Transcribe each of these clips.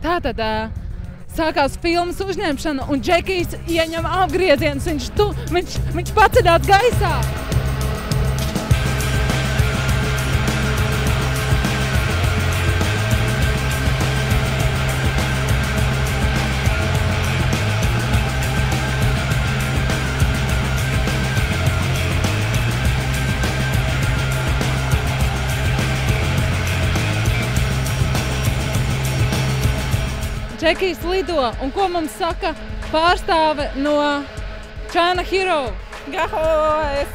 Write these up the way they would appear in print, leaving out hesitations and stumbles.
Tātad sākās filmas uzņemšana, un Džekijs ieņem apgriezienus, viņš paceļās gaisā. Džekijs lido, un ko mums saka pārstāve no China Hero? Gaho,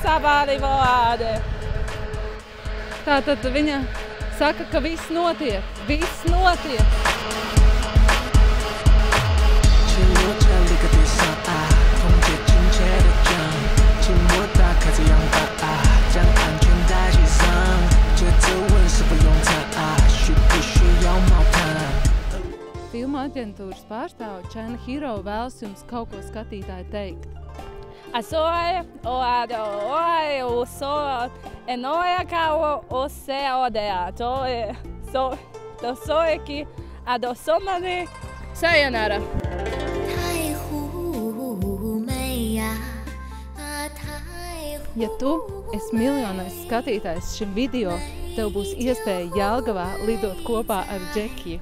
savādi vādi. Tātad viņa saka, ka viss notiek, viss notiek. Filmu aģentūras pārstāve China Hero vēlas jums kaut ko skatītāji teikt. Asoe, oado, oe, uso, enoja kao ose odea, to soe ki adosomane sayonara. Ja tu esi miljonais skatītājs šim video, tev būs iespēja Jelgavā lidot kopā ar Džekiju.